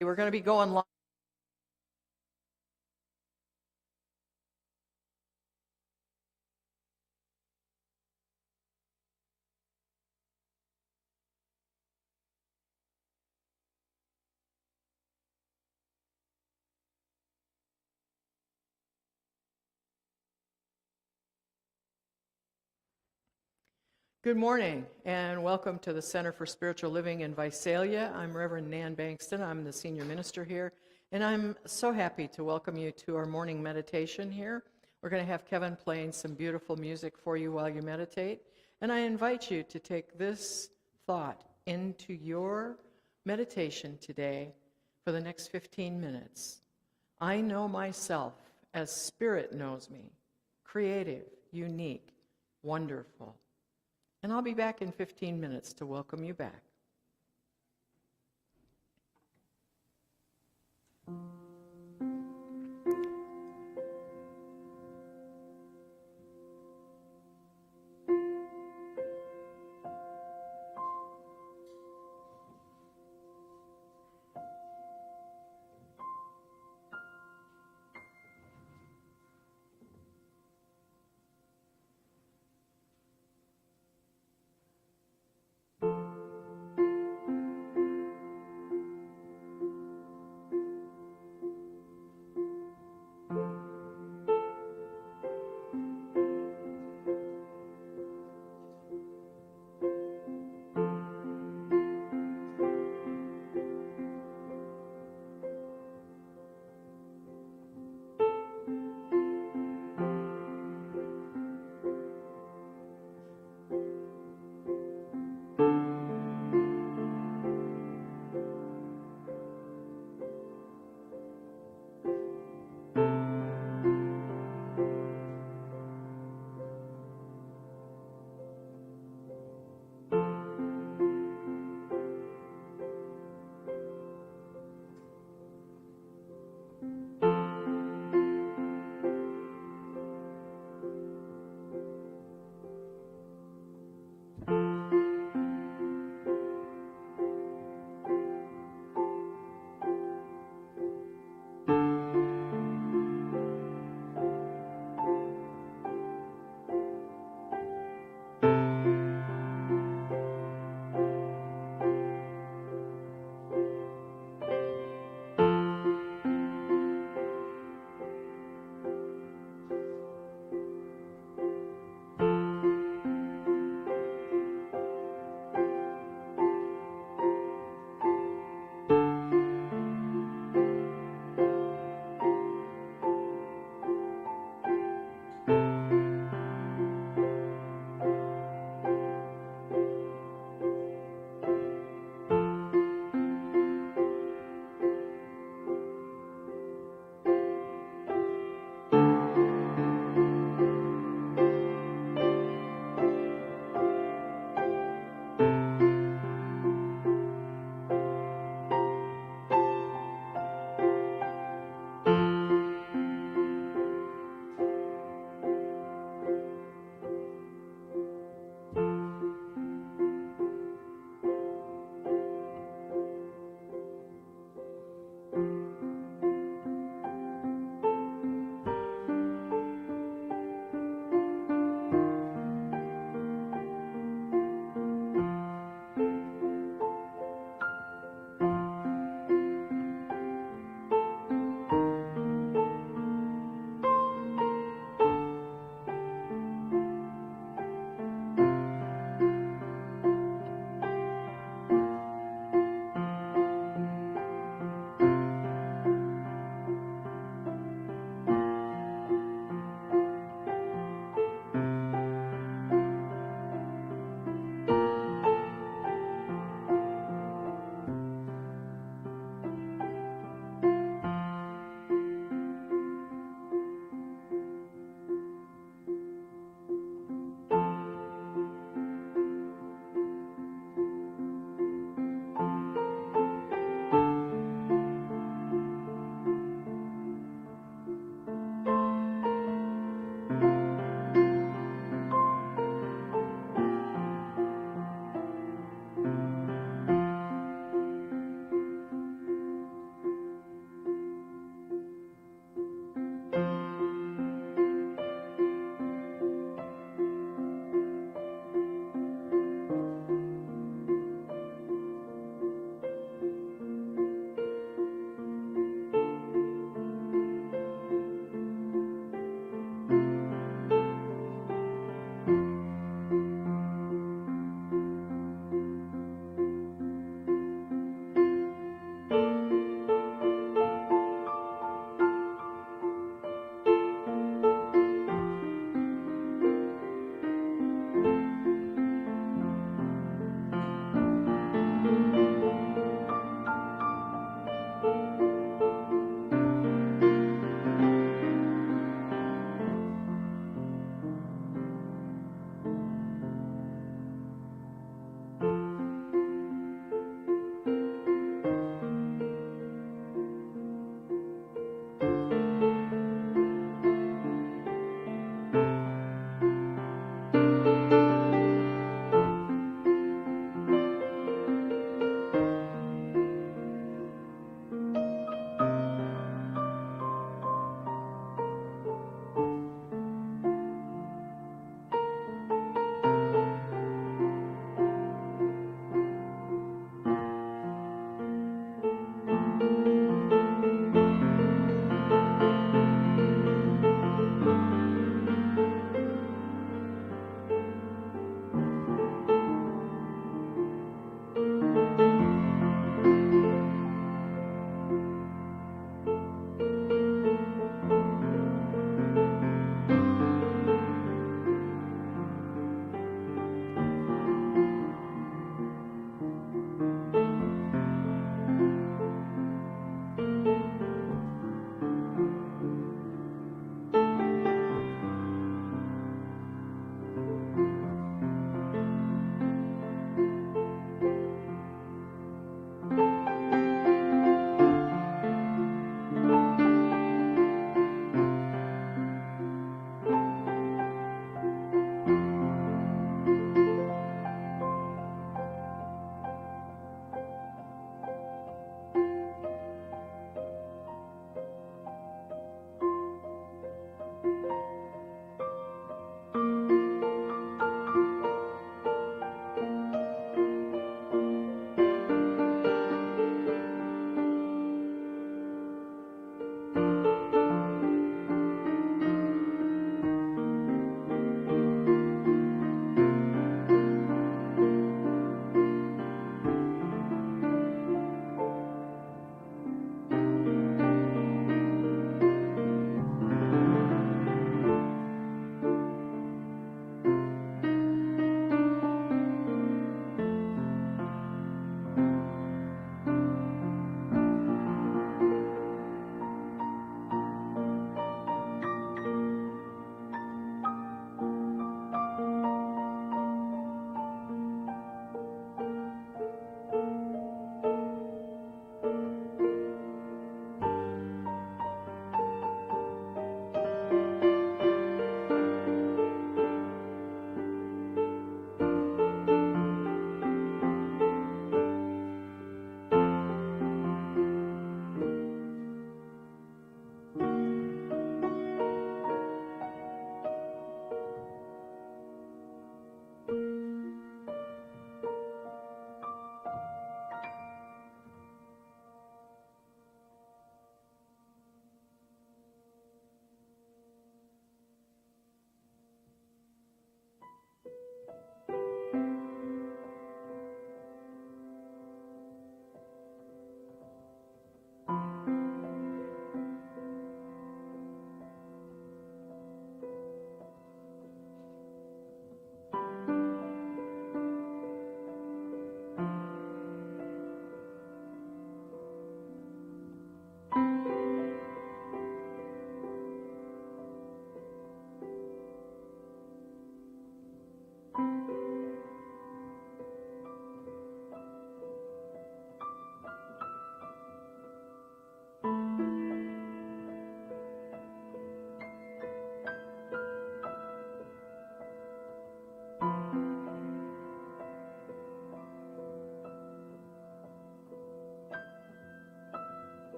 We're going to be going live. Good morning, and welcome to the Center for Spiritual Living in Visalia. I'm Reverend Nan Bankston. I'm the senior minister here, and I'm so happy to welcome you to our morning meditation here. We're going to have Kevin playing some beautiful music for you while you meditate, and I invite you to take this thought into your meditation today for the next 15 minutes. I know myself as Spirit knows me, creative, unique, wonderful. And I'll be back in 15 minutes to welcome you back.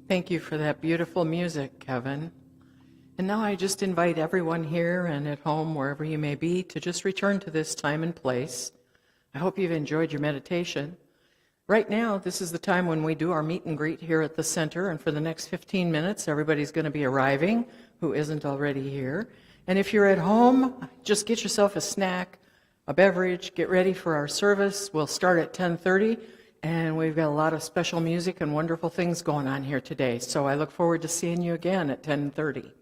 Thank you for that beautiful music, Kevin. And now I just invite everyone here and at home, wherever you may be, to just return to this time and place. I hope you've enjoyed your meditation. Right now, this is the time when we do our meet and greet here at the center, and for the next 15 minutes, everybody's going to be arriving who isn't already here. And if you're at home, just get yourself a snack, a beverage, get ready for our service. We'll start at 10:30, and we've got a lot of special music and wonderful things going on here today. So I look forward to seeing you again at 10:30.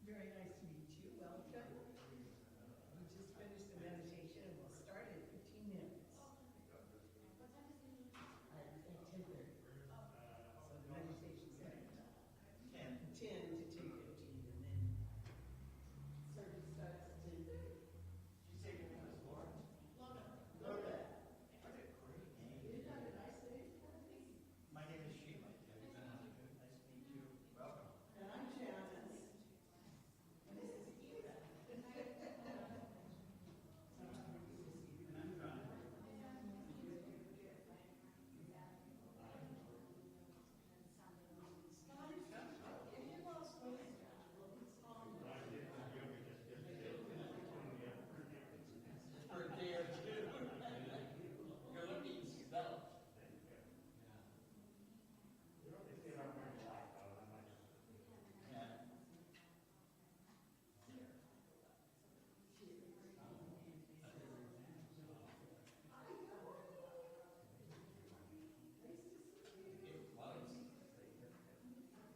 Very nice to meet you. Welcome. We just finished the meditation and we'll start in 15 minutes. At 10:30. So the meditation's at 10 to 10:15, and then service starts at 10:30. You say your name is Lawrence? Lola. What a great name. Isn't that a nice name? My name is Sheila. Nice to meet you. Welcome. And I'm Janice. And this is Eva. And I'm John. For a day or two. You're looking svelte. Yeah.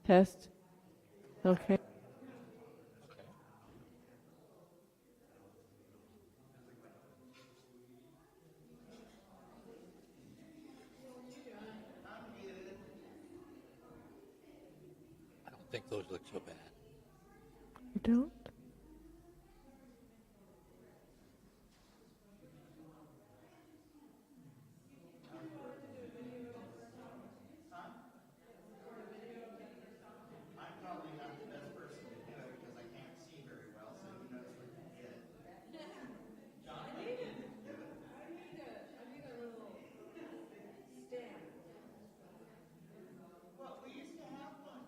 Test. Okay. I don't think those look so bad. You don't? I'm probably not the best person to do it because I can't see very well, so who knows what you get. John, I need it. I need a little stand. Well, we used to have one.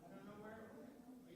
I don't know where it went. We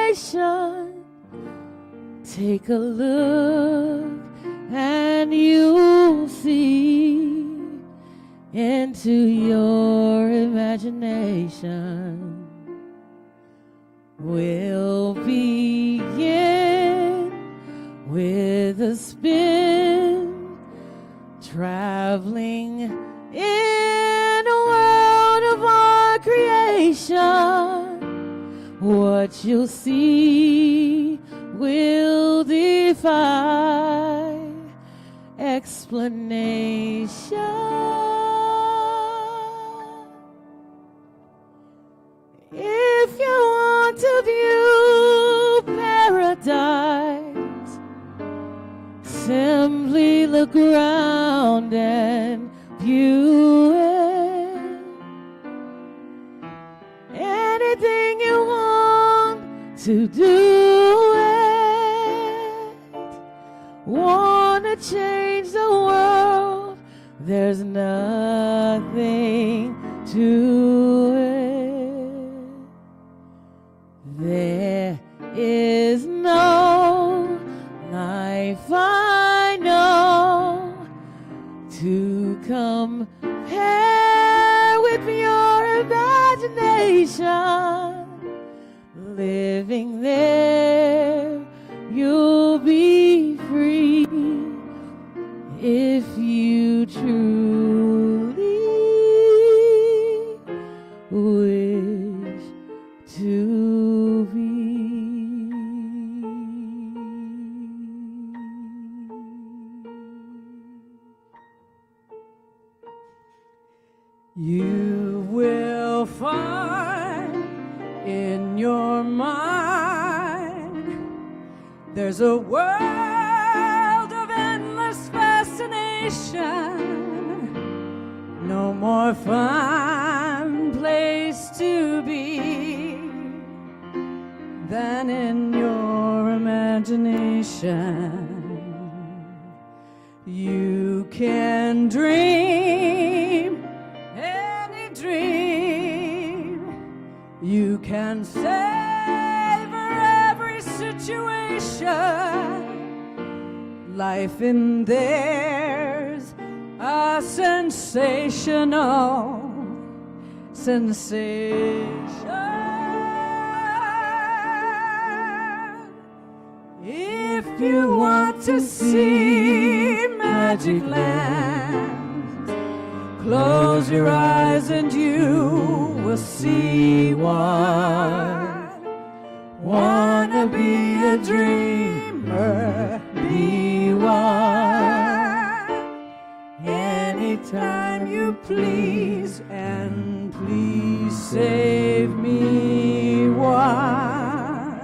imagination. Take a look and you'll see into your imagination. We'll begin with a spin, traveling in a world of our creation. What you'll see will defy explanation. If you want to view paradise, simply look around and view it. Anything you want to do it. Wanna change the world, there's nothing to it. There is no life I know to compare with your imagination. Living there, you'll be free if you truly wish to be. You will find in your mind there's a world of endless fascination. No more fun place to be than in your imagination. You can dream any dream. You can savor every situation. Life in there's a sensational sensation. If you want to see magic land, close your eyes and you will see one. Wanna be a dreamer, be one. Anytime you please, and please save me one.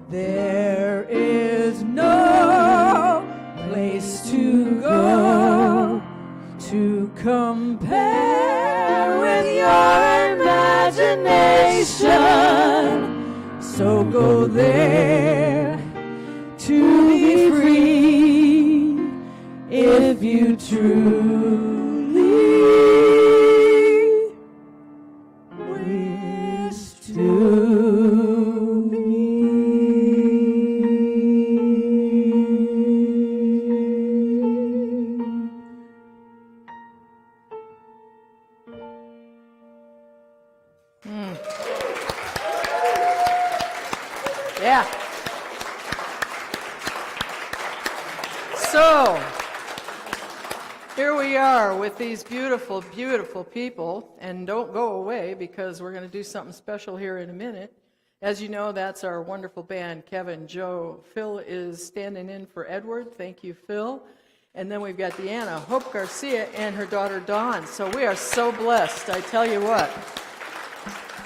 There is no place to go to compare with your imagination. So go there to be free if you truly wish to be. Yeah. So, here we are with these beautiful, beautiful people, and don't go away because we're going to do something special here in a minute. As you know, that's our wonderful band, Kevin, Joe. Phil is standing in for Edward. Thank you, Phil. And then we've got Deanna, Hope Garcia, and her daughter, Dawn. So we are so blessed, I tell you what.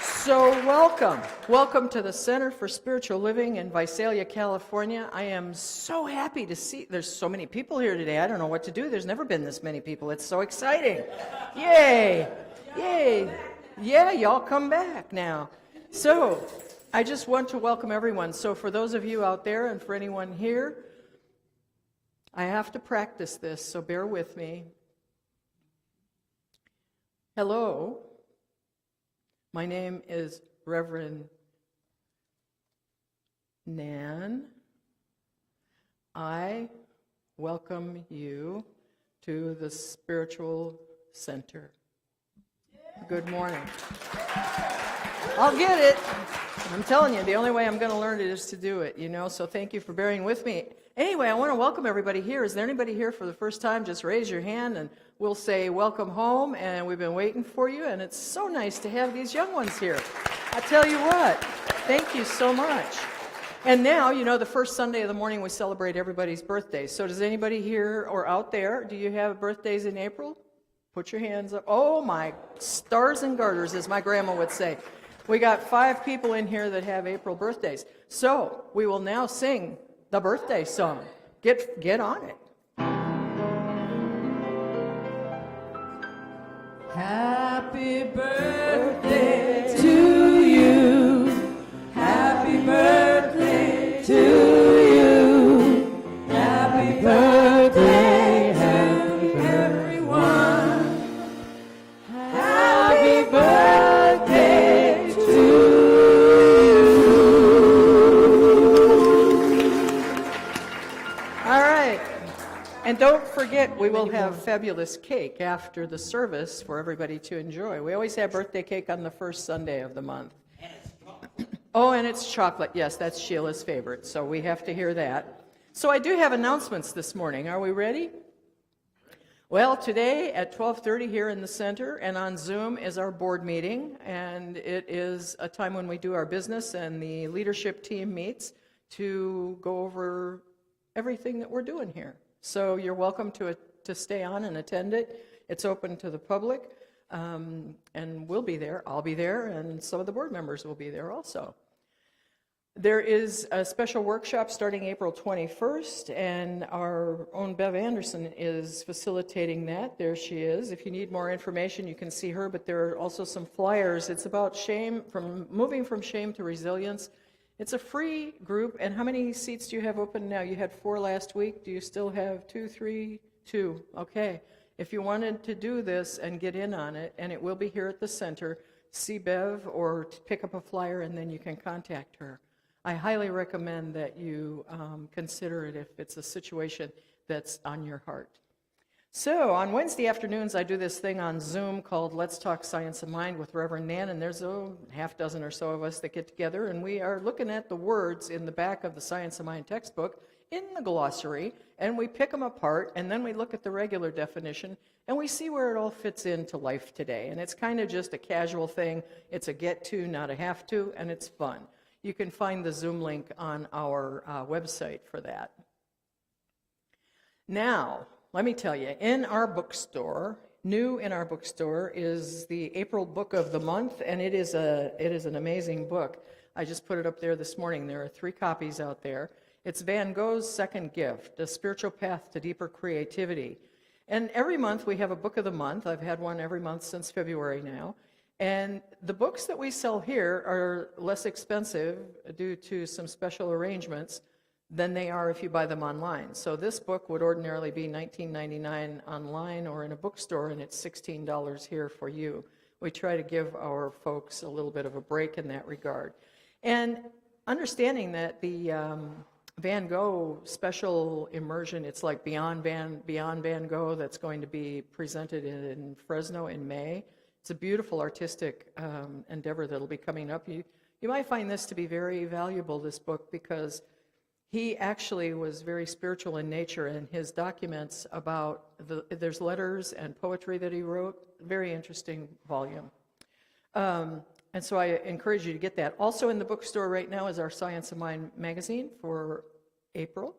So welcome. Welcome to the Center for Spiritual Living in Visalia, California. I am so happy to see, there's so many people here today. I don't know what to do. There's never been this many people. It's so exciting. Yay. Yay. Yeah, y'all come back now. So I just want to welcome everyone. So for those of you out there and for anyone here, I have to practice this, so bear with me. Hello. My name is Reverend Nan, I welcome you to the Spiritual Center. Good morning. I'll get it. I'm telling you, the only way I'm going to learn it is to do it, so thank you for bearing with me. Anyway, I want to welcome everybody here. Is there anybody here for the first time? Just raise your hand and we'll say welcome home, and we've been waiting for you, and it's so nice to have these young ones here. I tell you what, thank you so much. And now, the first Sunday of the morning we celebrate everybody's birthdays. So does anybody here or out there, do you have birthdays in April? Put your hands up. Oh my stars and garters, as my grandma would say. We got 5 people in here that have April birthdays. So we will now sing the birthday song. Get on it. Happy birthday to you. Happy birthday to you. Happy birthday to everyone. Happy birthday to you. All right. And don't forget, we will have fabulous cake after the service for everybody to enjoy. We always have birthday cake on the first Sunday of the month. And it's chocolate. Oh, and it's chocolate. Yes, that's Sheila's favorite, so we have to hear that. So I do have announcements this morning. Are we ready? Well, today at 12:30 here in the center and on Zoom is our board meeting, and it is a time when we do our business and the leadership team meets to go over everything that we're doing here. So you're welcome to stay on and attend it. It's open to the public, and we'll be there. I'll be there, and some of the board members will be there also. There is a special workshop starting April 21st, and our own Bev Anderson is facilitating that. There she is. If you need more information, you can see her, but there are also some flyers. It's about moving from shame to resilience. It's a free group, and how many seats do you have open now? You had 4 last week. Do you still have 2, 3? 2. Okay. If you wanted to do this and get in on it, and it will be here at the center, see Bev or pick up a flyer, and then you can contact her. I highly recommend that you consider it if it's a situation that's on your heart. So on Wednesday afternoons, I do this thing on Zoom called Let's Talk Science of Mind with Reverend Nan, and there's a half dozen or so of us that get together, and we are looking at the words in the back of the Science of Mind textbook in the glossary, and we pick them apart, and then we look at the regular definition, and we see where it all fits into life today. And it's kind of just a casual thing. It's a get to, not a have to, and it's fun. You can find the Zoom link on our website for that. Now, let me tell you, in our bookstore, new in our bookstore is the April book of the month, and it is an amazing book. I just put it up there this morning. There are 3 copies out there. It's Van Gogh's Second Gift, A Spiritual Path to Deeper Creativity. And every month we have a book of the month. I've had one every month since February now. And the books that we sell here are less expensive due to some special arrangements than they are if you buy them online. So this book would ordinarily be $19.99 online or in a bookstore, and it's $16 here for you. We try to give our folks a little bit of a break in that regard. And understanding that the Van Gogh special immersion, it's like Beyond Van Gogh, that's going to be presented in Fresno in May. It's a beautiful artistic endeavor that'll be coming up. You might find this to be very valuable, this book, because he actually was very spiritual in nature, and his documents about, there's letters and poetry that he wrote, very interesting volume. And so I encourage you to get that. Also in the bookstore right now is our Science of Mind magazine for April,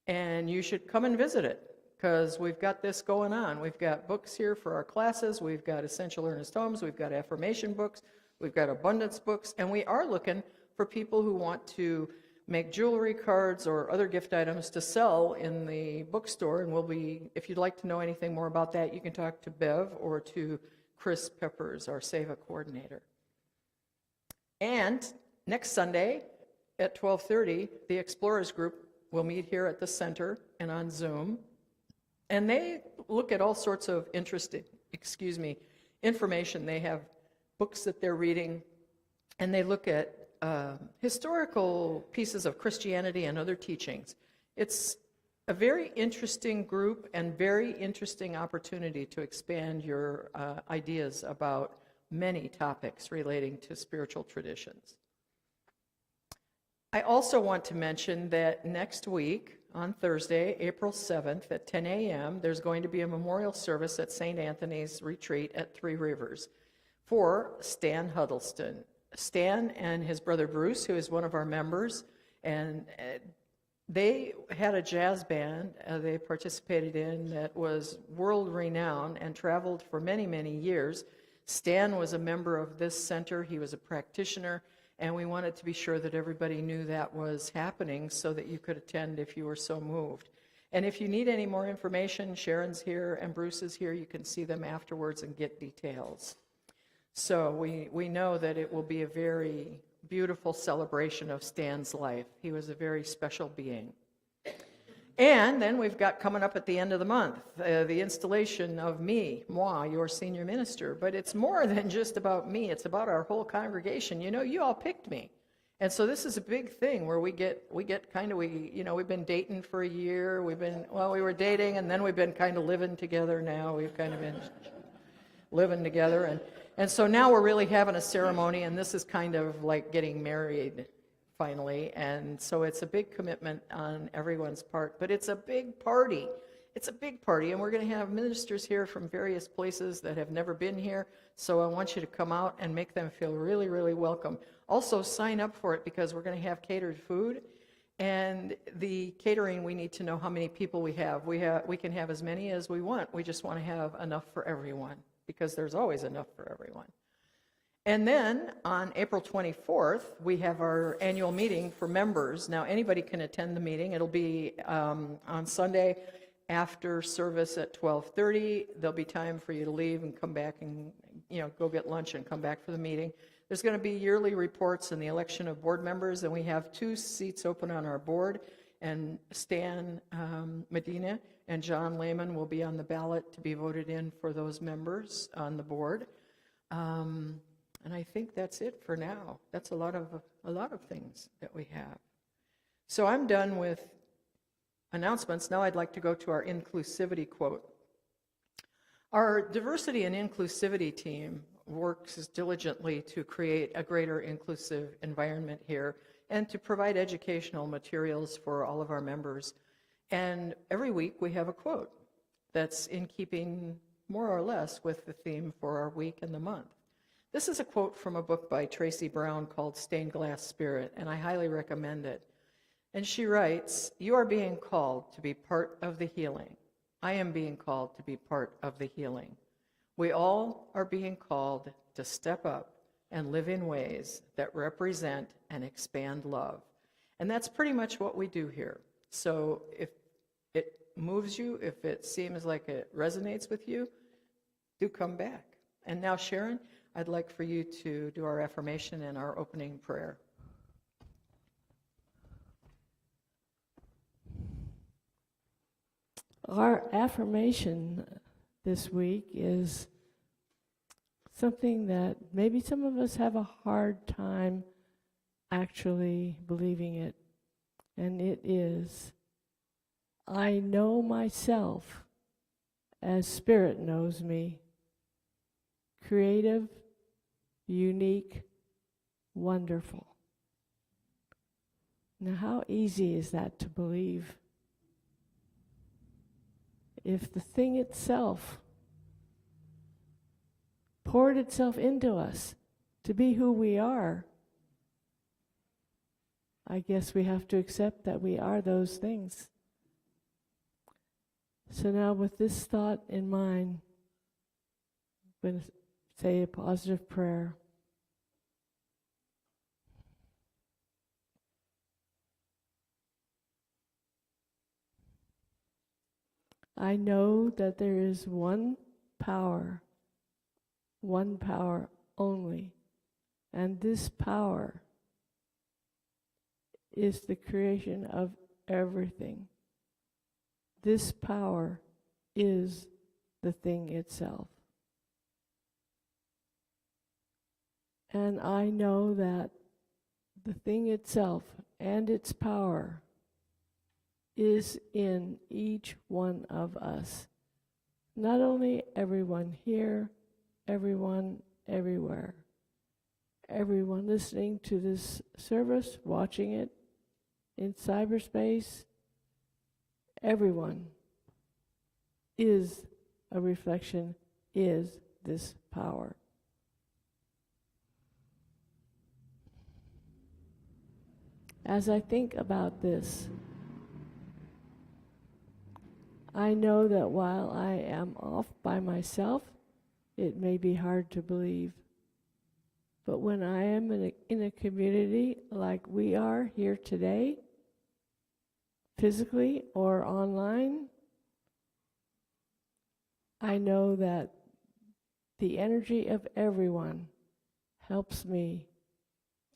and you should come and visit it, because we've got this going on. We've got books here for our classes, we've got Essential Earnest Homes, we've got affirmation books, we've got abundance books, and we are looking for people who want to make jewelry, cards, or other gift items to sell in the bookstore, and we'll be, if you'd like to know anything more about that, you can talk to Bev or to Chris Peppers, our SEVA coordinator. And next Sunday at 12:30, the Explorers Group will meet here at the center and on Zoom, and they look at all sorts of interesting, information. They have books that they're reading, and they look at historical pieces of Christianity and other teachings. It's a very interesting group and very interesting opportunity to expand your ideas about many topics relating to spiritual traditions. I also want to mention that next week, on Thursday, April 7th at 10 a.m., there's going to be a memorial service at St. Anthony's Retreat at Three Rivers for Stan Huddleston. Stan and his brother Bruce, who is one of our members, and they had a jazz band they participated in that was world-renowned and traveled for many, many years. Stan was a member of this center. He was a practitioner, and we wanted to be sure that everybody knew that was happening so that you could attend if you were so moved. And if you need any more information, Sharon's here and Bruce is here. You can see them afterwards and get details. So we know that it will be a very beautiful celebration of Stan's life. He was a very special being. And then we've got coming up at the end of the month, the installation of moi, your senior minister. But it's more than just about me. It's about our whole congregation. You know, you all picked me. And so this is a big thing where we get kind of, we've been dating for a year. We were dating and then we've been kind of living together now. We've kind of been living together. And so now we're really having a ceremony, and this is kind of like getting married finally. And so it's a big commitment on everyone's part, but it's a big party. It's a big party, and we're going to have ministers here from various places that have never been here. So I want you to come out and make them feel really, really welcome. Also sign up for it because we're going to have catered food. And the catering, we need to know how many people we have. We can have as many as we want. We just want to have enough for everyone because there's always enough for everyone. And then on April 24th, we have our annual meeting for members. Now, anybody can attend the meeting. It'll be on Sunday after service at 12:30. There'll be time for you to leave and come back and, go get lunch and come back for the meeting. There's going to be yearly reports and the election of board members, and we have 2 seats open on our board. And Stan Medina and John Lehman will be on the ballot to be voted in for those members on the board. And I think that's it for now. That's a lot of things that we have. So I'm done with announcements. Now I'd like to go to our inclusivity quote. Our diversity and inclusivity team works diligently to create a greater inclusive environment here and to provide educational materials for all of our members. And every week we have a quote that's in keeping more or less with the theme for our week and the month. This is a quote from a book by Tracy Brown called Stained Glass Spirit, and I highly recommend it. And she writes, "You are being called to be part of the healing. I am being called to be part of the healing. We all are being called to step up and live in ways that represent and expand love." And that's pretty much what we do here. So if it moves you, if it seems like it resonates with you, do come back. And now, Sharon, I'd like for you to do our affirmation and our opening prayer. Our affirmation this week is something that maybe some of us have a hard time actually believing it, and it is, I know myself as Spirit knows me, creative, unique, wonderful. Now, how easy is that to believe? If the thing itself poured itself into us to be who we are, I guess we have to accept that we are those things. So now with this thought in mind, I'm going to say a positive prayer. I know that there is one power only, and this power is the creation of everything. This power is the thing itself. And I know that the thing itself and its power is in each one of us. Not only everyone here, everyone everywhere. Everyone listening to this service, watching it in cyberspace, everyone is a reflection, is this power. As I think about this, I know that while I am off by myself, it may be hard to believe. But when I am in a community like we are here today, physically or online, I know that the energy of everyone helps me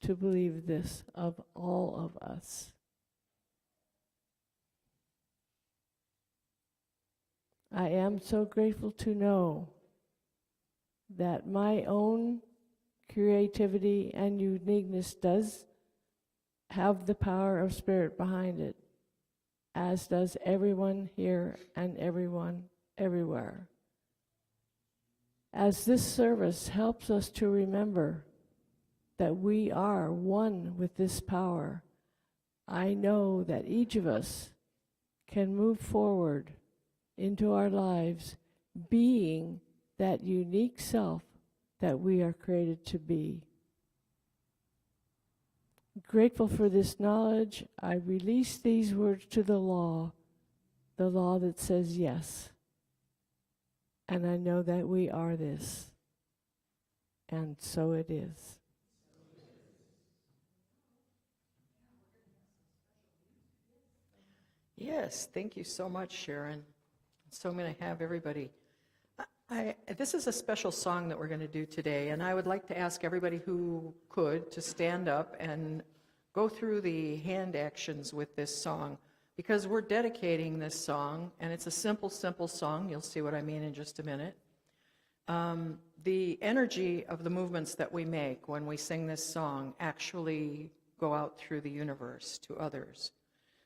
to believe this of all of us. I am so grateful to know that my own creativity and uniqueness does have the power of spirit behind it, as does everyone here and everyone everywhere. As this service helps us to remember that we are one with this power, I know that each of us can move forward into our lives being that unique self that we are created to be. Grateful for this knowledge, I release these words to the law that says yes. And I know that we are this. And so it is. Yes, thank you so much, Sharon. So I'm going to have everybody. This is a special song that we're going to do today, and I would like to ask everybody who could to stand up and go through the hand actions with this song, because we're dedicating this song, and it's a simple, simple song. You'll see what I mean in just a minute. The energy of the movements that we make when we sing this song actually go out through the universe to others.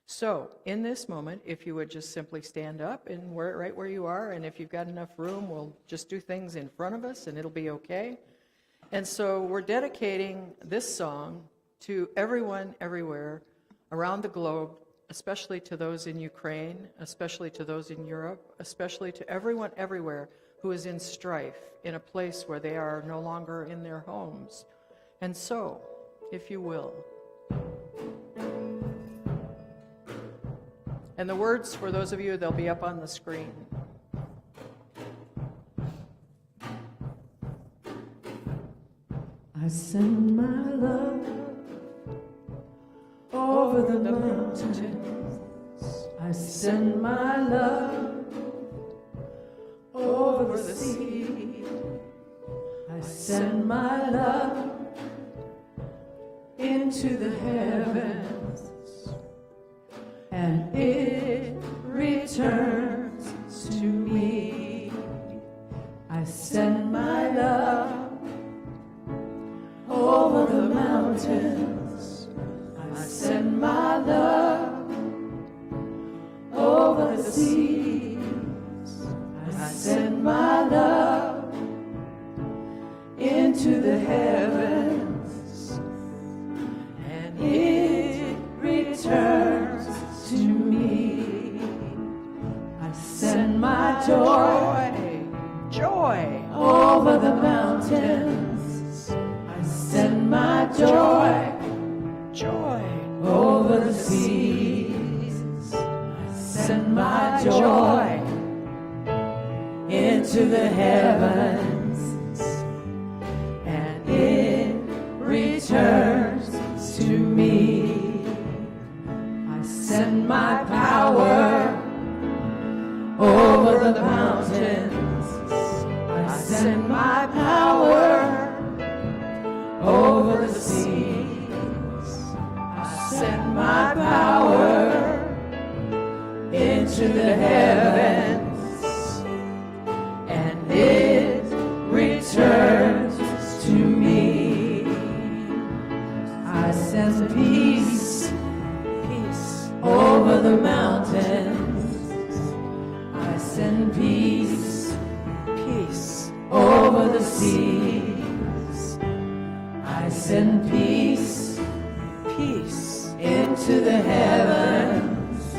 So, in this moment, if you would just simply stand up and right where you are, and if you've got enough room, we'll just do things in front of us and it'll be okay. And so we're dedicating this song to everyone everywhere around the globe, especially to those in Ukraine, especially to those in Europe, especially to everyone everywhere who is in strife, in a place where they are no longer in their homes. And so, if you will. And the words, for those of you, they'll be up on the screen. I send my love over the mountains. I send my love over the sea. I send my love into the heavens. And it returns to me. I send my love over the mountains. I send my love over the seas. I send my love into the heavens. And it returns to me. I send my joy over the mountains. I send my joy over the seas. I send my joy into the heavens, and it returns to me. Send my power over the mountains. I send my power over the seas. I send my power into the heavens, and it returns to me. I send send peace, peace over the mountains. I send peace, peace over the seas. I send peace, peace into the heavens,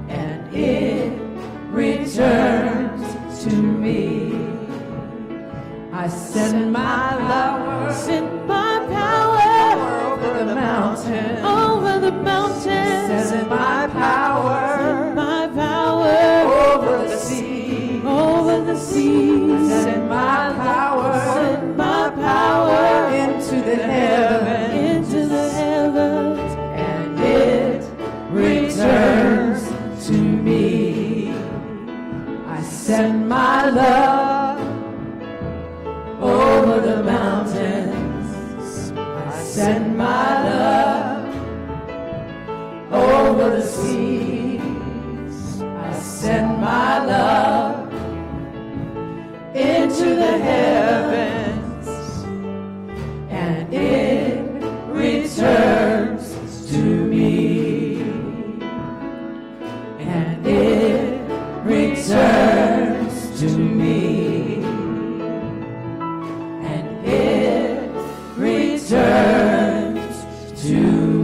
and it returns to me. I send my power, Send my power over the mountain. over the mountains. Send my power Send my power over the sea. over the seas. Send my power Send my power into the heavens, into the heavens, and it returns to me. I send my love over the mountains. I send my love over the seas. I send my love into the heavens, and it returns to me. And it returns to me. And it returns to me.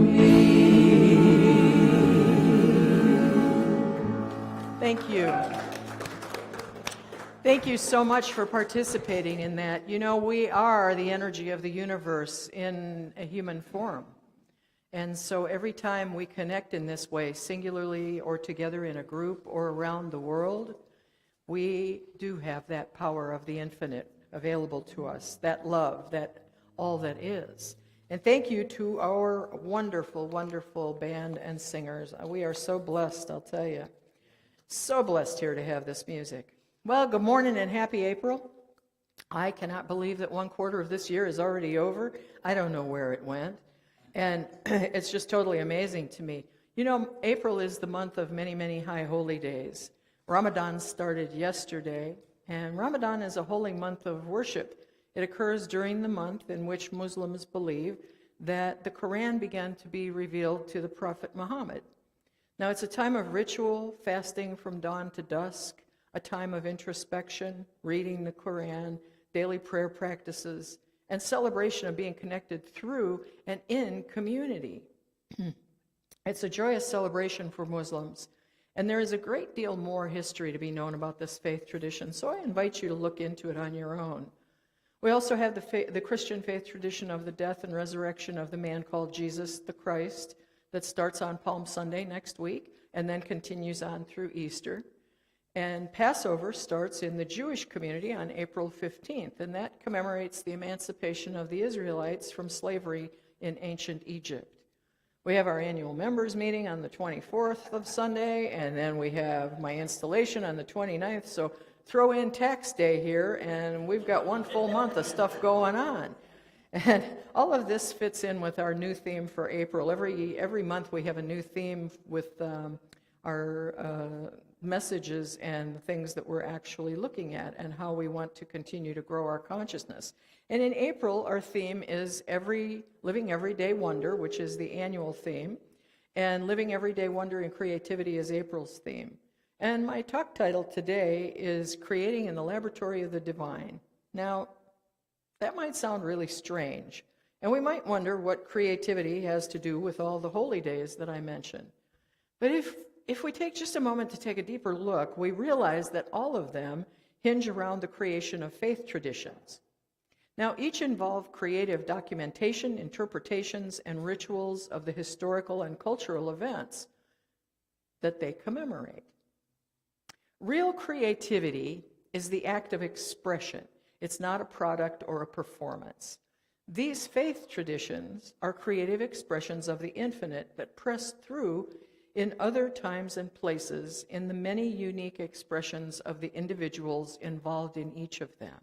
Thank you. Thank you so much for participating in that. You know, we are the energy of the universe in a human form. And so every time we connect in this way, singularly or together in a group or around the world, we do have that power of the infinite available to us, that love, that all that is. And thank you to our wonderful, wonderful band and singers. We are so blessed, I'll tell you. So blessed here to have this music. Well, good morning and happy April. I cannot believe that 1/4 of this year is already over. I don't know where it went. And it's just totally amazing to me. You know, April is the month of many, many high holy days. Ramadan started yesterday, and Ramadan is a holy month of worship. It occurs during the month in which Muslims believe that the Quran began to be revealed to the Prophet Muhammad. Now, it's a time of ritual, fasting from dawn to dusk, a time of introspection, reading the Quran, daily prayer practices, and celebration of being connected through and in community. It's a joyous celebration for Muslims, and there is a great deal more history to be known about this faith tradition, so I invite you to look into it on your own. We also have the Christian faith tradition of the death and resurrection of the man called Jesus the Christ that starts on Palm Sunday next week and then continues on through Easter. And Passover starts in the Jewish community on April 15th, and that commemorates the emancipation of the Israelites from slavery in ancient Egypt. We have our annual members meeting on the 24th of Sunday, and then we have my installation on the 29th, so throw in tax day here, and we've got one full month of stuff going on. And all of this fits in with our new theme for April. Every month we have a new theme with our messages and things that we're actually looking at and how we want to continue to grow our consciousness. And in April, our theme is Living Everyday Wonder, which is the annual theme, and Living Everyday Wonder and Creativity is April's theme. And my talk title today is Creating in the Laboratory of the Divine. Now, that might sound really strange, and we might wonder what creativity has to do with all the holy days that I mentioned. But if we take just a moment to take a deeper look, we realize that all of them hinge around the creation of faith traditions. Now, each involve creative documentation, interpretations, and rituals of the historical and cultural events that they commemorate. Real creativity is the act of expression. It's not a product or a performance. These faith traditions are creative expressions of the infinite that press through in other times and places in the many unique expressions of the individuals involved in each of them.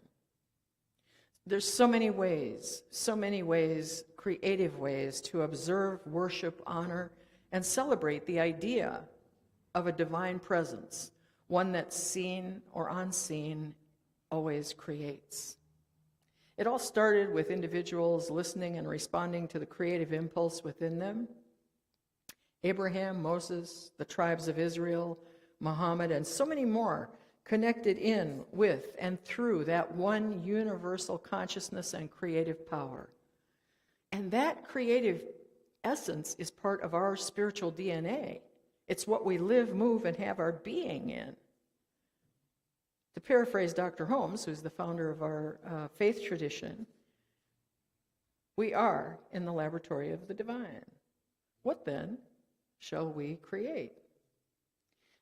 There's so many ways, creative ways to observe, worship, honor, and celebrate the idea of a divine presence, one that's seen or unseen always creates. It all started with individuals listening and responding to the creative impulse within them. Abraham, Moses, the tribes of Israel, Muhammad, and so many more connected in with and through that one universal consciousness and creative power. And that creative essence is part of our spiritual DNA. It's what we live, move, and have our being in. To paraphrase Dr. Holmes, who's the founder of our faith tradition, we are in the laboratory of the divine. What then shall we create?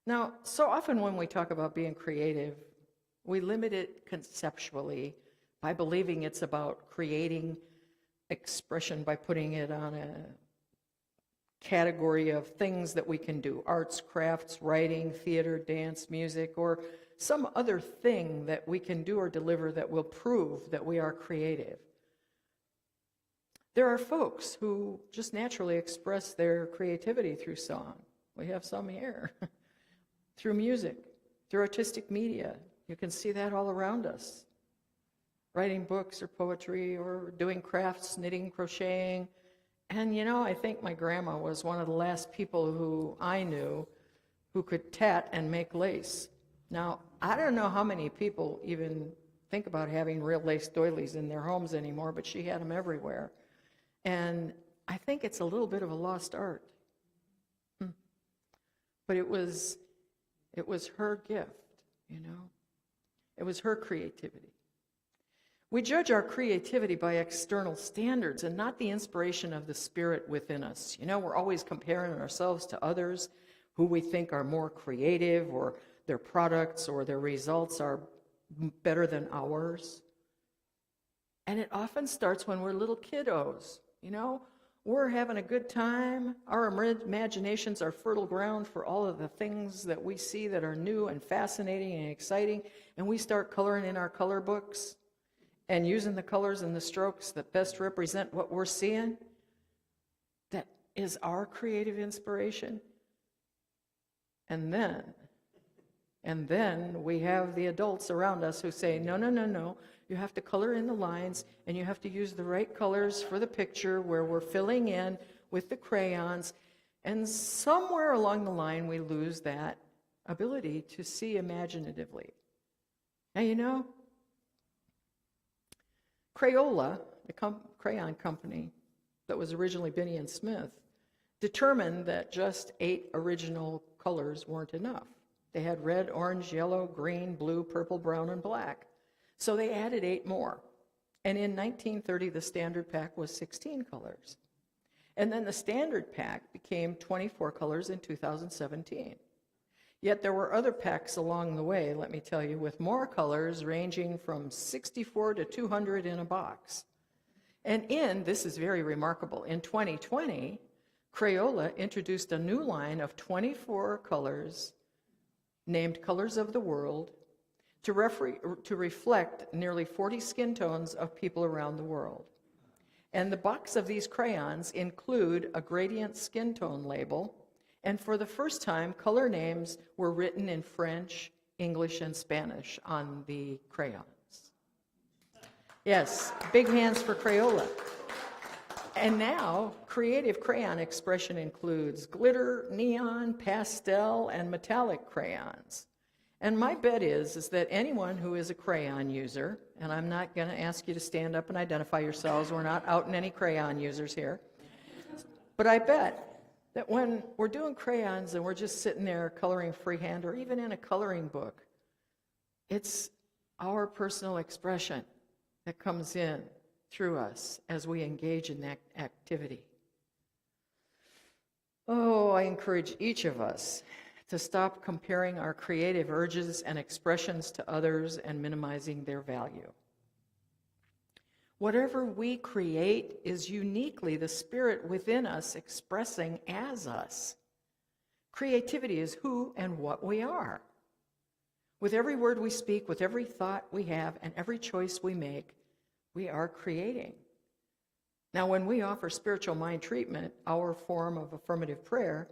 Now, so often when we talk about being creative, we limit it conceptually by believing it's about creating expression by putting it on a category of things that we can do: arts, crafts, writing, theater, dance, music, or some other thing that we can do or deliver that will prove that we are creative. There are folks who just naturally express their creativity through song. We have some here. Through music, through artistic media. You can see that all around us. Writing books or poetry or doing crafts, knitting, crocheting. And I think my grandma was one of the last people who I knew who could tat and make lace. Now, I don't know how many people even think about having real lace doilies in their homes anymore, but she had them everywhere. And I think it's a little bit of a lost art. But it was her gift, It was her creativity. We judge our creativity by external standards and not the inspiration of the spirit within us. We're always comparing ourselves to others who we think are more creative, or their products or their results are better than ours. And it often starts when we're little kiddos, We're having a good time. Our imaginations are fertile ground for all of the things that we see that are new and fascinating and exciting. And we start coloring in our color books and using the colors and the strokes that best represent what we're seeing. That is our creative inspiration. And then we have the adults around us who say, no. You have to color in the lines, and you have to use the right colors for the picture where we're filling in with the crayons. And somewhere along the line, we lose that ability to see imaginatively. Now, Crayola, the crayon company that was originally Binney and Smith, determined that just 8 original colors weren't enough. They had red, orange, yellow, green, blue, purple, brown, and black. So they added 8 more. And in 1930, the standard pack was 16 colors. And then the standard pack became 24 colors in 2017. Yet there were other packs along the way, let me tell you, with more colors ranging from 64 to 200 in a box. And this is very remarkable, in 2020, Crayola introduced a new line of 24 colors named Colors of the World, to reflect nearly 40 skin tones of people around the world. And the box of these crayons include a gradient skin tone label, and for the first time, color names were written in French, English, and Spanish on the crayons. Yes, big hands for Crayola. And now, creative crayon expression includes glitter, neon, pastel, and metallic crayons. And my bet is that anyone who is a crayon user, and I'm not going to ask you to stand up and identify yourselves, we're not outing any crayon users here, but I bet that when we're doing crayons and we're just sitting there coloring freehand or even in a coloring book, it's our personal expression that comes in through us as we engage in that activity. Oh, I encourage each of us to stop comparing our creative urges and expressions to others and minimizing their value. Whatever we create is uniquely the spirit within us expressing as us. Creativity is who and what we are. With every word we speak, with every thought we have, and every choice we make, we are creating. Now, when we offer spiritual mind treatment, our form of affirmative prayer,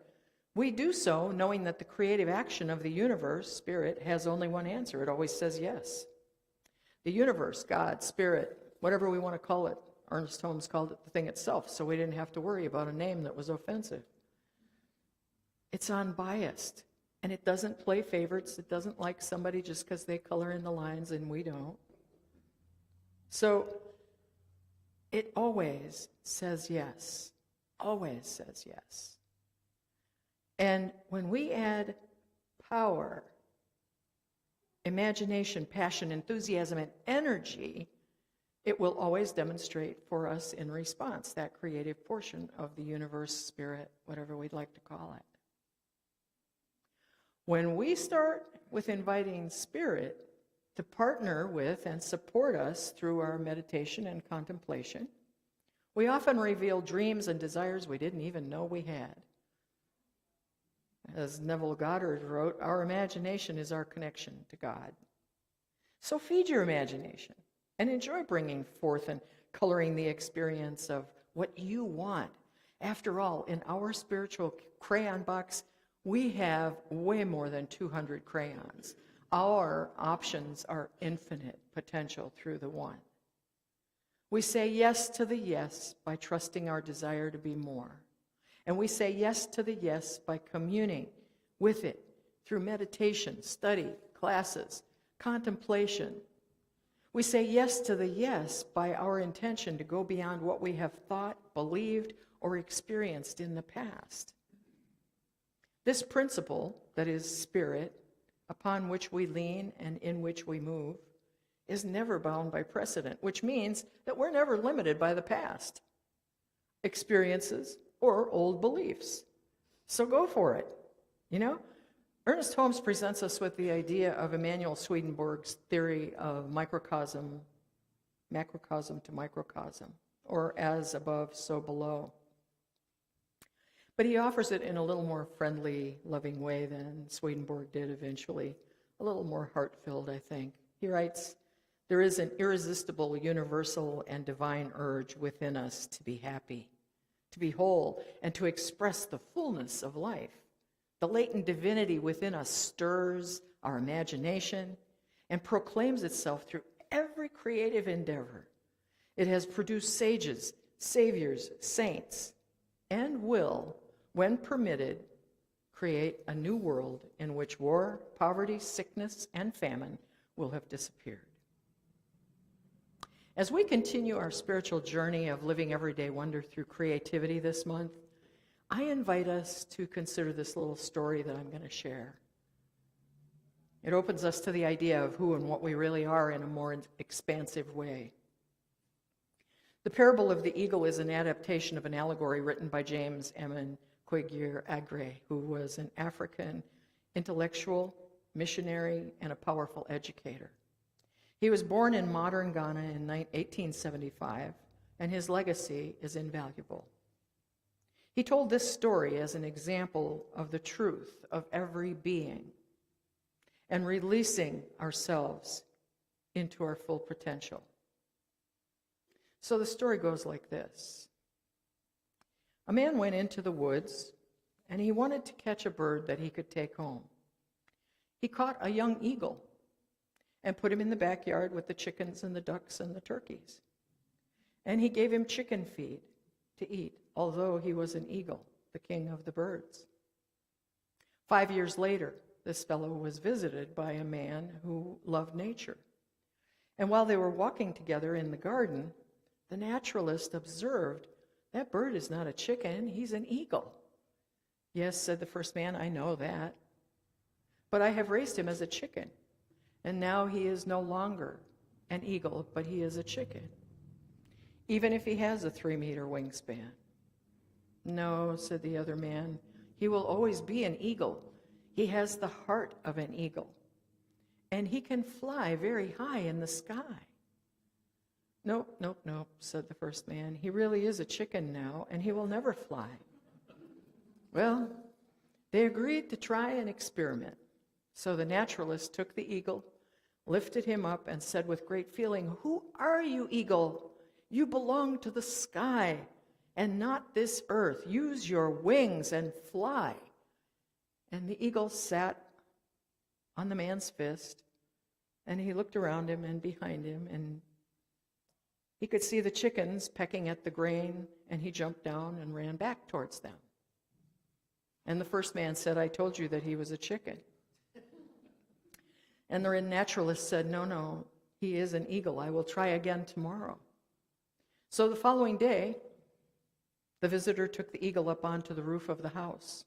we do so knowing that the creative action of the universe, Spirit, has only one answer. It always says yes. The universe, God, Spirit, whatever we want to call it. Ernest Holmes called it the thing itself, so we didn't have to worry about a name that was offensive. It's unbiased, and it doesn't play favorites. It doesn't like somebody just because they color in the lines and we don't. So it always says yes, always says yes. And when we add power, imagination, passion, enthusiasm, and energy, it will always demonstrate for us in response, that creative portion of the universe, spirit, whatever we'd like to call it. When we start with inviting spirit to partner with and support us through our meditation and contemplation, we often reveal dreams and desires we didn't even know we had. As Neville Goddard wrote, our imagination is our connection to God. So feed your imagination and enjoy bringing forth and coloring the experience of what you want. After all, in our spiritual crayon box, we have way more than 200 crayons. Our options are infinite potential through the one. We say yes to the yes by trusting our desire to be more. And we say yes to the yes by communing with it through meditation, study, classes, contemplation. We say yes to the yes by our intention to go beyond what we have thought, believed, or experienced in the past. This principle, that is spirit, upon which we lean and in which we move, is never bound by precedent, which means that we're never limited by the past, experiences, or old beliefs. So go for it. You know, Ernest Holmes presents us with the idea of Emanuel Swedenborg's theory of macrocosm to microcosm, or as above, so below. But he offers it in a little more friendly, loving way than Swedenborg did eventually, a little more heart-filled, I think. He writes, "There is an irresistible, universal, and divine urge within us to be happy, to be whole, and to express the fullness of life. The latent divinity within us stirs our imagination and proclaims itself through every creative endeavor. It has produced sages, saviors, saints, and will, when permitted, create a new world in which war, poverty, sickness, and famine will have disappeared." As we continue our spiritual journey of living everyday wonder through creativity this month, I invite us to consider this little story that I'm going to share. It opens us to the idea of who and what we really are in a more expansive way. The parable of the eagle is an adaptation of an allegory written by James Emin Quigir Agre, who was an African intellectual, missionary, and a powerful educator. He was born in modern Ghana in 1875, and his legacy is invaluable. He told this story as an example of the truth of every being and releasing ourselves into our full potential. So the story goes like this. A man went into the woods, and he wanted to catch a bird that he could take home. He caught a young eagle and put him in the backyard with the chickens and the ducks and the turkeys. And he gave him chicken feed to eat, although he was an eagle, the king of the birds. 5 years later, this fellow was visited by a man who loved nature. And while they were walking together in the garden, the naturalist observed, "That bird is not a chicken, he's an eagle." "Yes," said the first man, "I know that. But I have raised him as a chicken, and now he is no longer an eagle, but he is a chicken, even if he has a 3-meter wingspan." "No," said the other man, "he will always be an eagle. He has the heart of an eagle, and he can fly very high in the sky." Nope, said the first man. "He really is a chicken now, and he will never fly." Well, they agreed to try an experiment. So the naturalist took the eagle, lifted him up, and said with great feeling, "Who are you, eagle? You belong to the sky and not this earth. Use your wings and fly." And the eagle sat on the man's fist, and he looked around him and behind him, and He could see the chickens pecking at the grain, and he jumped down and ran back towards them. And the first man said, I told you that he was a chicken. And the naturalist said, no, he is an eagle. I will try again tomorrow. So the following day, the visitor took the eagle up onto the roof of the house.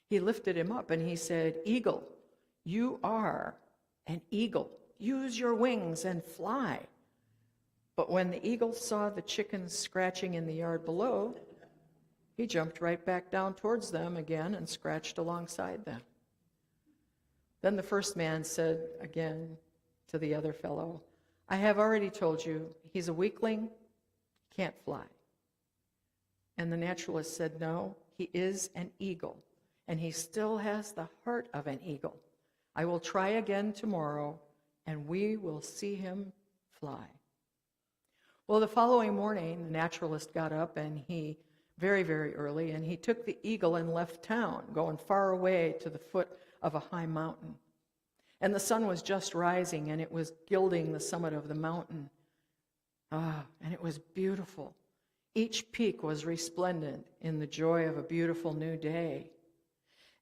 He lifted him up and he said, Eagle, you are an eagle. Use your wings and fly. But when the eagle saw the chickens scratching in the yard below, he jumped right back down towards them again and scratched alongside them. Then the first man said again to the other fellow, I have already told you, he's a weakling, can't fly. And the naturalist said, no, he is an eagle, and he still has the heart of an eagle. I will try again tomorrow, and we will see him fly. Well, the following morning, the naturalist got up, and he, very, very early, and he took the eagle and left town, going far away to the foot of a high mountain. And the sun was just rising, and it was gilding the summit of the mountain. And it was beautiful. Each peak was resplendent in the joy of a beautiful new day.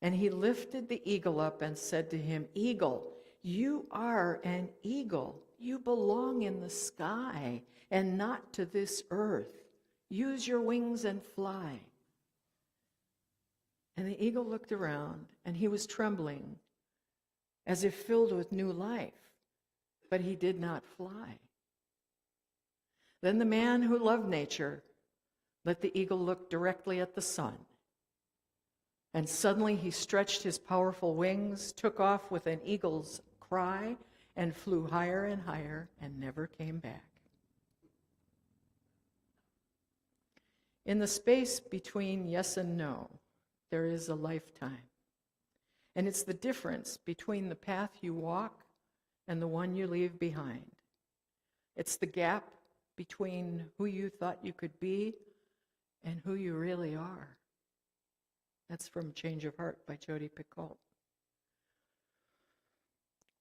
And he lifted the eagle up and said to him, Eagle, you are an eagle. You belong in the sky and not to this earth. Use your wings and fly. And the eagle looked around, and he was trembling, as if filled with new life, but he did not fly. Then the man who loved nature let the eagle look directly at the sun. And suddenly he stretched his powerful wings, took off with an eagle's cry, and flew higher and higher and never came back. In the space between yes and no, there is a lifetime. And it's the difference between the path you walk and the one you leave behind. It's the gap between who you thought you could be and who you really are. That's from Change of Heart by Jodi Picoult.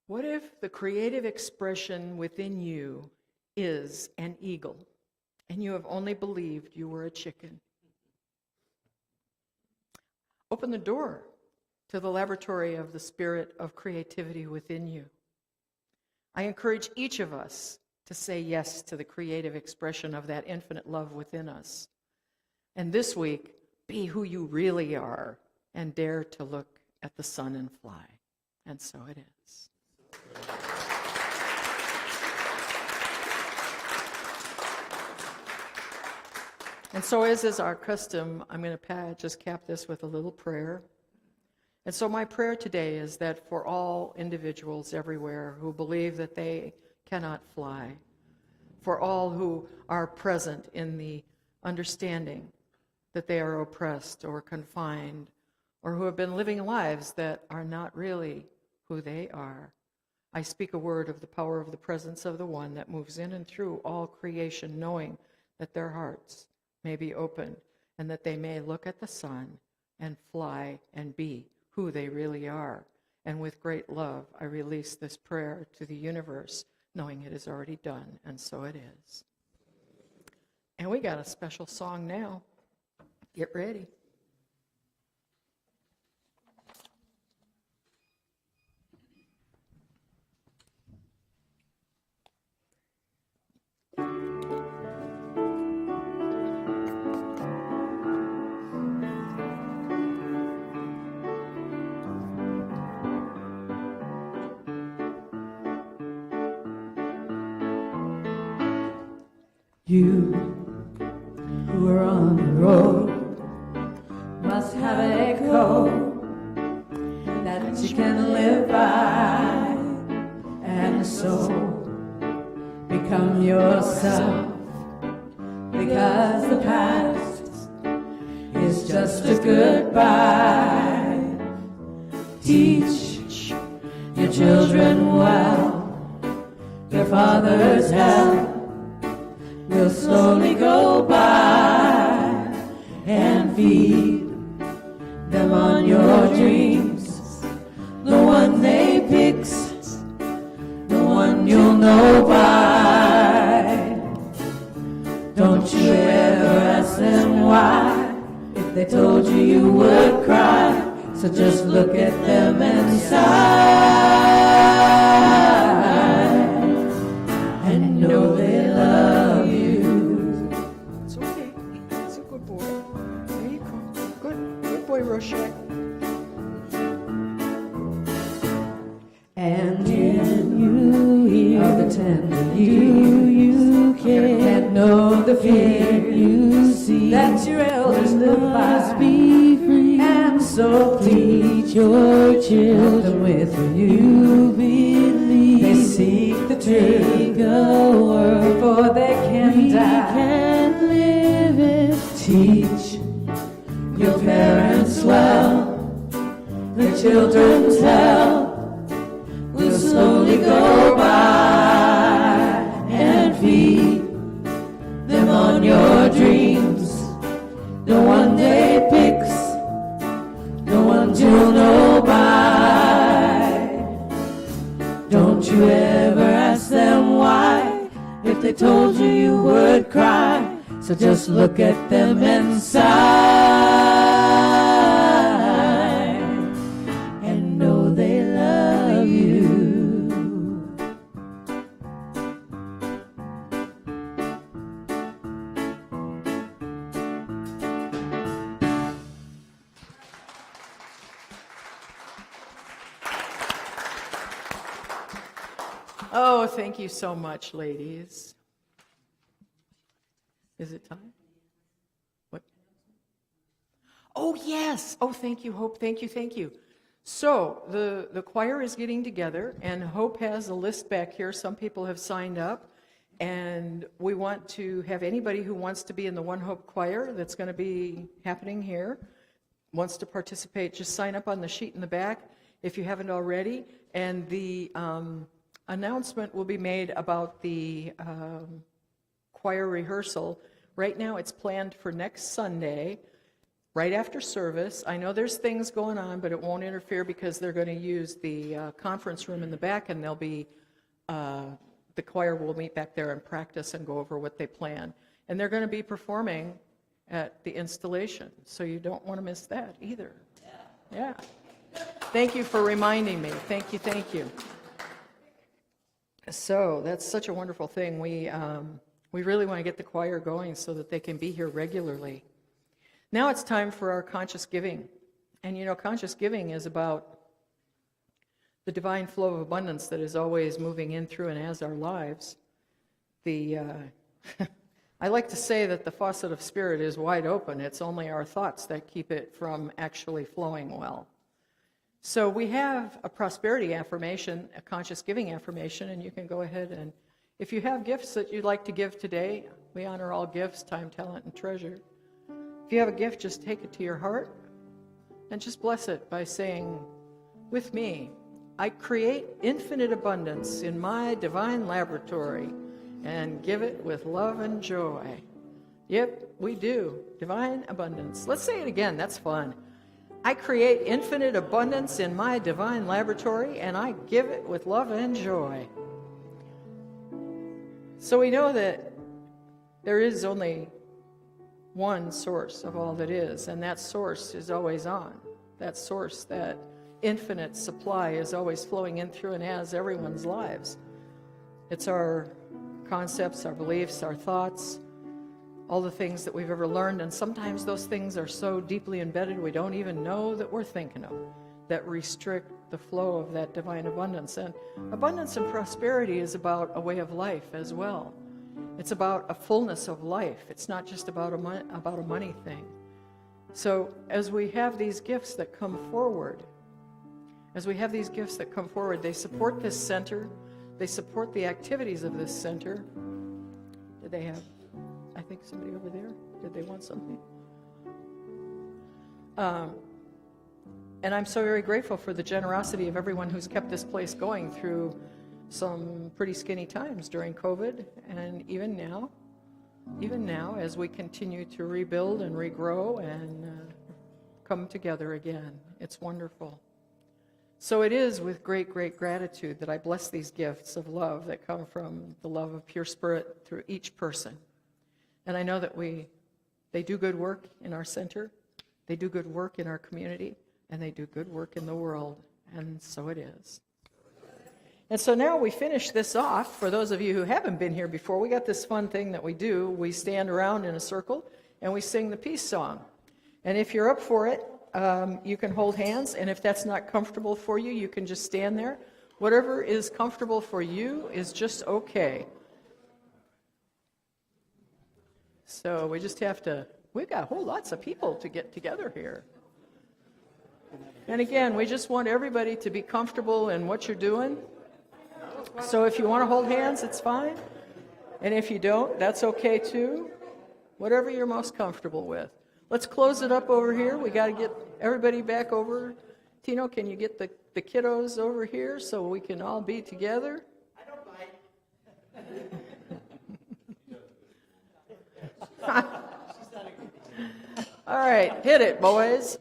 What if the creative expression within you is an eagle, and you have only believed you were a chicken? Open the door to the laboratory of the spirit of creativity within you. I encourage each of us to say yes to the creative expression of that infinite love within us. And this week, be who you really are and dare to look at the sun and fly. And so it is. And so, as is our custom, I'm going to just cap this with a little prayer. And so my prayer today is that for all individuals everywhere who believe that they cannot fly, for all who are present in the understanding that they are oppressed or confined, or who have been living lives that are not really who they are, I speak a word of the power of the presence of the One that moves in and through all creation, knowing that their hearts may be opened and that they may look at the sun and fly and be who they really are. And with great love, I release this prayer to the universe, knowing it is already done, and so it is. And we got a special song now. Get ready. You who are on the road must have an echo that you can live by, and so become yourself, because the past is just a goodbye. Teach your children well, their father's help will slowly go by, and feed them on your dreams, the one they fix, the one you'll know by. they told you you would cry. So just look at them and sigh, and know they love you. It's okay. It's a good boy. There you go. Good boy, Rochette. And in you hear the tender you care, and know the fear you see, that your elders must be free. And so teach your children with you believe. They seek the truth, a word before they can die. Can live it. Teach your parents well, the children's hell will slowly go by, and feed them on your dreams. No one day picks, no one you'll know by. Don't you ever ask them why, if they told you you would cry. So just look at them and sigh, and know they love you. Oh, thank you so much, ladies. Is it time? What? Oh, yes. Oh, thank you, Hope. Thank you. So the choir is getting together, and Hope has a list back here. Some people have signed up, and we want to have anybody who wants to be in the One Hope choir that's going to be happening here, wants to participate, just sign up on the sheet in the back if you haven't already. And the announcement will be made about the choir rehearsal. Right now it's planned for next Sunday, right after service. I know there's things going on, but it won't interfere because they're going to use the conference room in the back, and they'll be, the choir will meet back there and practice and go over what they plan. And they're going to be performing at the installation, so you don't want to miss that either. Yeah. Thank you for reminding me. Thank you. So that's such a wonderful thing. We really want to get the choir going so that they can be here regularly. Now it's time for our conscious giving. And you know, conscious giving is about the divine flow of abundance that is always moving in through and as our lives. I like to say that the faucet of spirit is wide open. It's only our thoughts that keep it from actually flowing well. So we have a prosperity affirmation, a conscious giving affirmation, and you can go ahead and, if you have gifts that you'd like to give today, we honor all gifts, time, talent, and treasure. If you have a gift, just take it to your heart and just bless it by saying, with me, I create infinite abundance in my divine laboratory and give it with love and joy. Yep, we do. Divine abundance. Let's say it again. That's fun. I create infinite abundance in my divine laboratory, and I give it with love and joy. So we know that there is only one source of all that is, and that source is always on. That source, that infinite supply is always flowing in through and as everyone's lives. It's our concepts, our beliefs, our thoughts, all the things that we've ever learned, and sometimes those things are so deeply embedded we don't even know that we're thinking of, that restrict the flow of that divine abundance. And abundance and prosperity is about a way of life as well. It's about a fullness of life. It's not just about a money thing. So as we have these gifts that come forward, they support this center, they support the activities of this center. Did they have, I think somebody over there, did they want something? And I'm so very grateful for the generosity of everyone who's kept this place going through some pretty skinny times during COVID, and even now as we continue to rebuild and regrow and come together again. It's wonderful. So it is with great, great gratitude that I bless these gifts of love that come from the love of pure spirit through each person. And I know that they do good work in our center, They do good work in our community, and they do good work in the world, and so it is. And so now we finish this off. For those of you who haven't been here before, we got this fun thing that we do. We stand around in a circle, and we sing the peace song. And if you're up for it, you can hold hands, and if that's not comfortable for you, you can just stand there. Whatever is comfortable for you is just okay. So we just have to, we've got whole lots of people to get together here. And again, we just want everybody to be comfortable in what you're doing. So if you want to hold hands, it's fine. And if you don't, that's okay too. Whatever you're most comfortable with. Let's close it up over here. We got to get everybody back over. Tino, can you get the kiddos over here so we can all be together? I don't bite. All right, hit it, boys.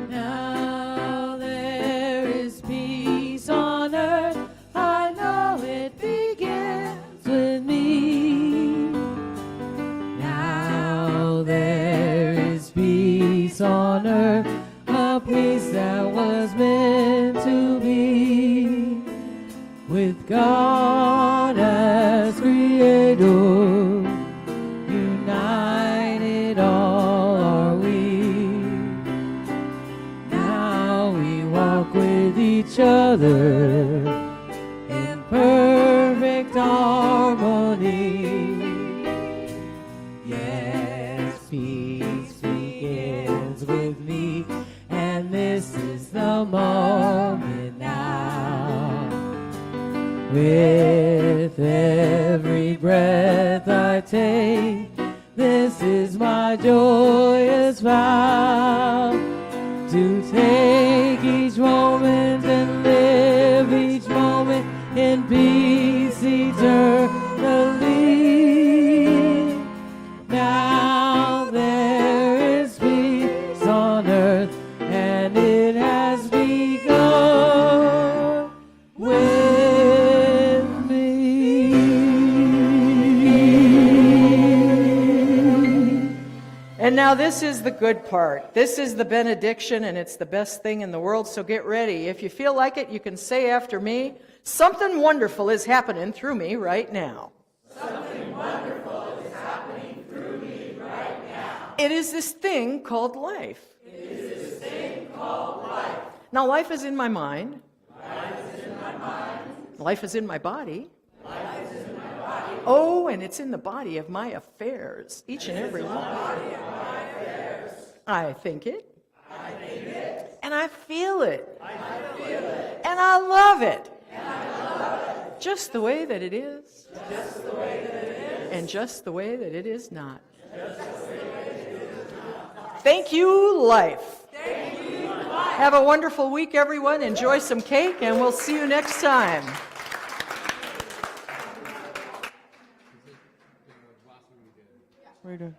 Now there is peace on earth. I know it begins with me. Now there is peace on earth, a peace that was meant to be, with God as creator, united all are we. Now we walk with each other in perfect harmony. Yes, peace begins with me, and this is the moment now. With every breath I take, this is my joyous vow, to take each moment and live each moment in peace eternally. Now there is peace on earth, and it has begun with me. And now this is the good part. This is the benediction, and it's the best thing in the world, so get ready. If you feel like it, you can say after me, something wonderful is happening through me right now. Something wonderful is happening through me right now. It is this thing called life. It is this thing called life. Now life is in my mind. Life is in my mind. Life is in my body. Life is in my body. Oh, and it's in the body of my affairs, each and every one. I think it. I think it. And I feel it. I feel it. And I love it. And I love it. Just the way that it is. Just the way that it is. And just the way that it is not. Just the way that it is not. Thank you, life. Thank you, life. Have a wonderful week, everyone. Enjoy some cake, and we'll see you next time. What are you doing?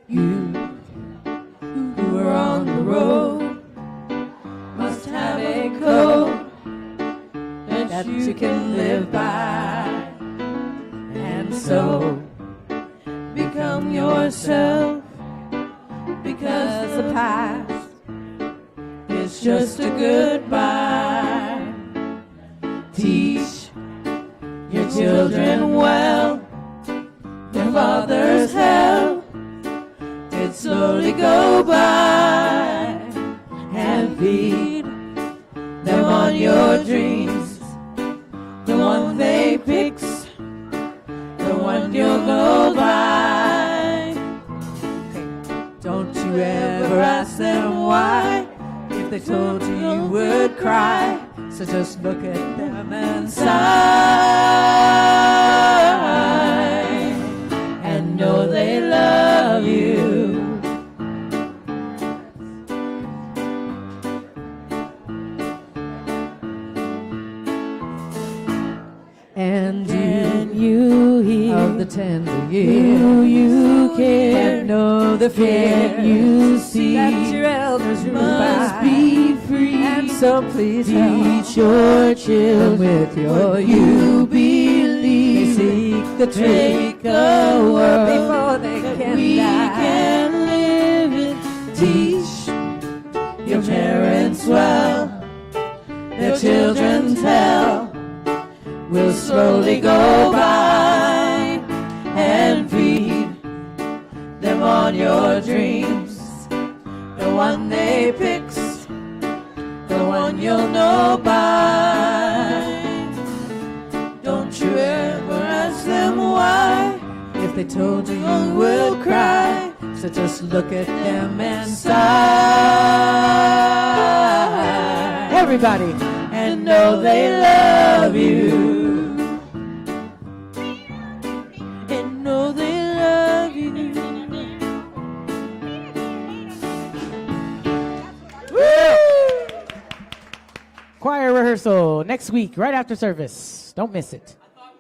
You who are on the road must have a code that you can live by, and so become yourself, because the past is just a goodbye. Teach your children well, their father's help it slowly go by, and feed them on your dreams, the one they fix, the one you'll go by. Don't you ever ask them why, if they told you you would cry, so just look at them and sigh, and know they love you. the tender years. You can know the fear you see that your elders must be free. And so please teach your children with your you believe. They seek the trick of world before they can we die. Can live it. Teach your parents well, their children tell. Will slowly go by and feed them on your dreams. The one they pick's the one you'll know by. Don't you ever ask them why. If they told you, you will cry. So just look at them and sigh. Everybody. And know they love you. And know they love you. Choir rehearsal next week, right after service. Don't miss it.